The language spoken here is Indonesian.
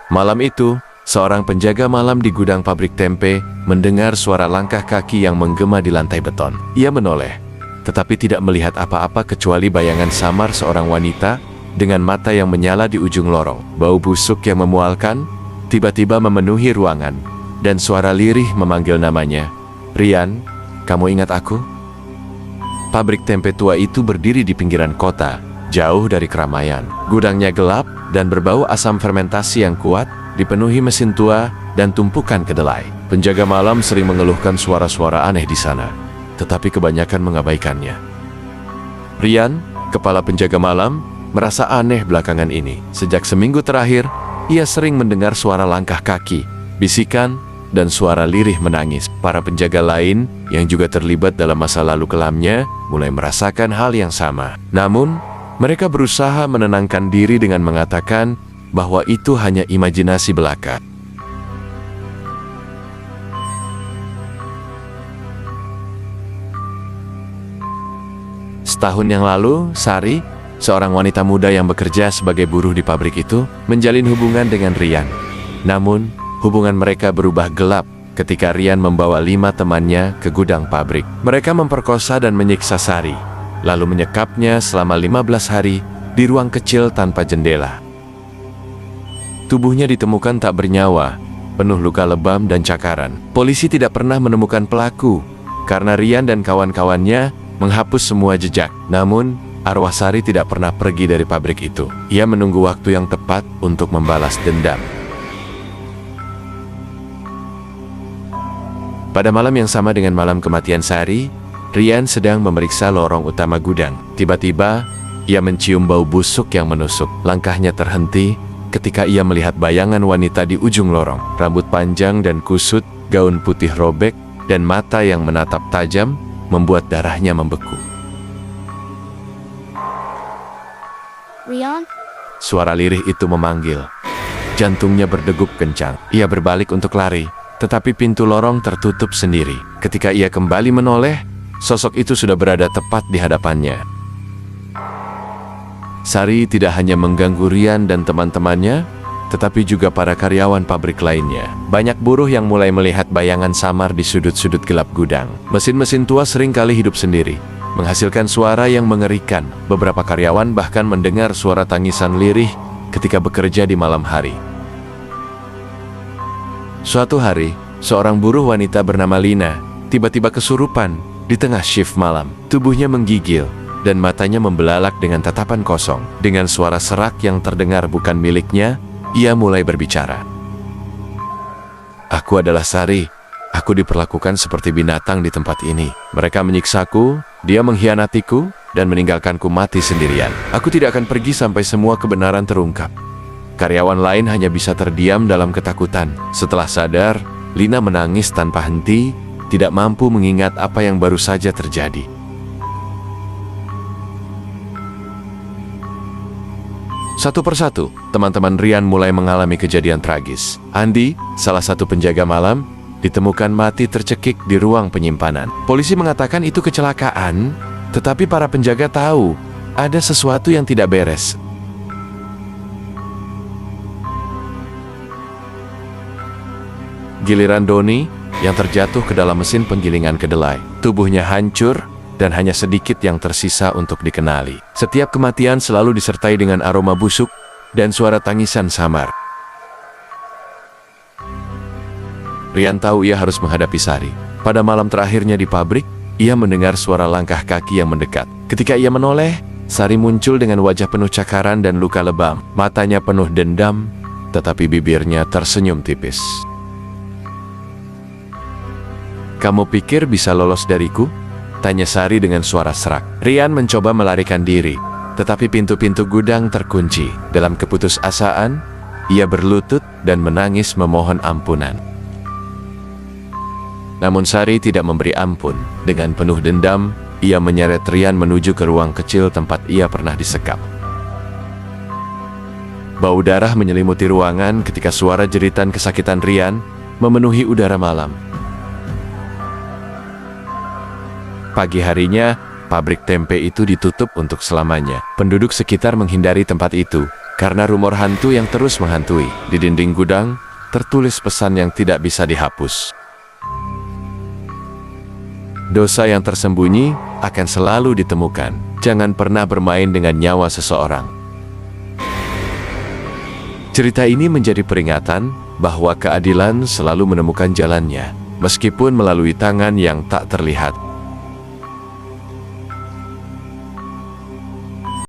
Malam itu, seorang penjaga malam di gudang pabrik tempe mendengar suara langkah kaki yang menggema di lantai beton. Ia menoleh, tetapi tidak melihat apa-apa kecuali bayangan samar seorang wanita dengan mata yang menyala di ujung lorong. Bau busuk yang memualkan tiba-tiba memenuhi ruangan, dan suara lirih memanggil namanya. "Rian, kamu ingat aku?" Pabrik tempe tua itu berdiri di pinggiran kota, jauh dari keramaian. Gudangnya gelap dan berbau asam fermentasi yang kuat, dipenuhi mesin tua dan tumpukan kedelai. Penjaga malam sering mengeluhkan suara-suara aneh di sana, tetapi kebanyakan mengabaikannya. Rian, kepala penjaga malam, merasa aneh belakangan ini. Sejak seminggu terakhir, ia sering mendengar suara langkah kaki, bisikan, dan suara lirih menangis. Para penjaga lain yang juga terlibat dalam masa lalu kelamnya mulai merasakan hal yang sama. Namun, mereka berusaha menenangkan diri dengan mengatakan bahwa itu hanya imajinasi belaka. Setahun yang lalu, Sari, seorang wanita muda yang bekerja sebagai buruh di pabrik itu, menjalin hubungan dengan Rian. Namun, hubungan mereka berubah gelap ketika Rian membawa 5 temannya ke gudang pabrik. Mereka memperkosa dan menyiksa Sari, lalu menyekapnya selama 15 hari di ruang kecil tanpa jendela. Tubuhnya ditemukan tak bernyawa, penuh luka lebam dan cakaran. Polisi tidak pernah menemukan pelaku karena Rian dan kawan-kawannya menghapus semua jejak. Namun, arwah Sari tidak pernah pergi dari pabrik itu. Ia menunggu waktu yang tepat untuk membalas dendam. Pada malam yang sama dengan malam kematian Sari, Rian sedang memeriksa lorong utama gudang. Tiba-tiba, ia mencium bau busuk yang menusuk. Langkahnya terhenti ketika ia melihat bayangan wanita di ujung lorong. Rambut panjang dan kusut, gaun putih robek, dan mata yang menatap tajam membuat darahnya membeku. Rian? Suara lirih itu memanggil. Jantungnya berdegup kencang. Ia berbalik untuk lari, tetapi pintu lorong tertutup sendiri. Ketika ia kembali menoleh, sosok itu sudah berada tepat di hadapannya. Sari tidak hanya mengganggu Rian dan teman-temannya, tetapi juga para karyawan pabrik lainnya. Banyak buruh yang mulai melihat bayangan samar di sudut-sudut gelap gudang. Mesin-mesin tua sering kali hidup sendiri, menghasilkan suara yang mengerikan. Beberapa karyawan bahkan mendengar suara tangisan lirih ketika bekerja di malam hari. Suatu hari, seorang buruh wanita bernama Lina tiba-tiba kesurupan di tengah shift malam. Tubuhnya menggigil dan matanya membelalak dengan tatapan kosong. Dengan suara serak yang terdengar bukan miliknya, ia mulai berbicara. "Aku adalah Sari. Aku diperlakukan seperti binatang di tempat ini. Mereka menyiksaku, dia mengkhianatiku, dan meninggalkanku mati sendirian. Aku tidak akan pergi sampai semua kebenaran terungkap." Karyawan lain hanya bisa terdiam dalam ketakutan. Setelah sadar, Lina menangis tanpa henti, tidak mampu mengingat apa yang baru saja terjadi. Satu persatu, teman-teman Rian mulai mengalami kejadian tragis. Andi, salah satu penjaga malam, ditemukan mati tercekik di ruang penyimpanan. Polisi mengatakan itu kecelakaan, tetapi para penjaga tahu ada sesuatu yang tidak beres. Giliran Doni yang terjatuh ke dalam mesin penggilingan kedelai. Tubuhnya hancur dan hanya sedikit yang tersisa untuk dikenali. Setiap kematian selalu disertai dengan aroma busuk dan suara tangisan samar. Rian tahu ia harus menghadapi Sari. Pada malam terakhirnya di pabrik, ia mendengar suara langkah kaki yang mendekat. Ketika ia menoleh, Sari muncul dengan wajah penuh cakaran dan luka lebam. Matanya penuh dendam, tetapi bibirnya tersenyum tipis. "Kamu pikir bisa lolos dariku?" tanya Sari dengan suara serak. Rian mencoba melarikan diri, tetapi pintu-pintu gudang terkunci. Dalam keputusasaan, ia berlutut dan menangis memohon ampunan. Namun Sari tidak memberi ampun. Dengan penuh dendam, ia menyeret Rian menuju ke ruang kecil tempat ia pernah disekap. Bau darah menyelimuti ruangan ketika suara jeritan kesakitan Rian memenuhi udara malam. Pagi harinya, pabrik tempe itu ditutup untuk selamanya. Penduduk sekitar menghindari tempat itu, Karena rumor hantu yang terus menghantui, di dinding gudang tertulis pesan yang tidak bisa dihapus. Dosa yang tersembunyi akan selalu ditemukan. Jangan pernah bermain dengan nyawa seseorang. Cerita ini menjadi peringatan bahwa keadilan selalu menemukan jalannya, meskipun melalui tangan yang tak terlihat.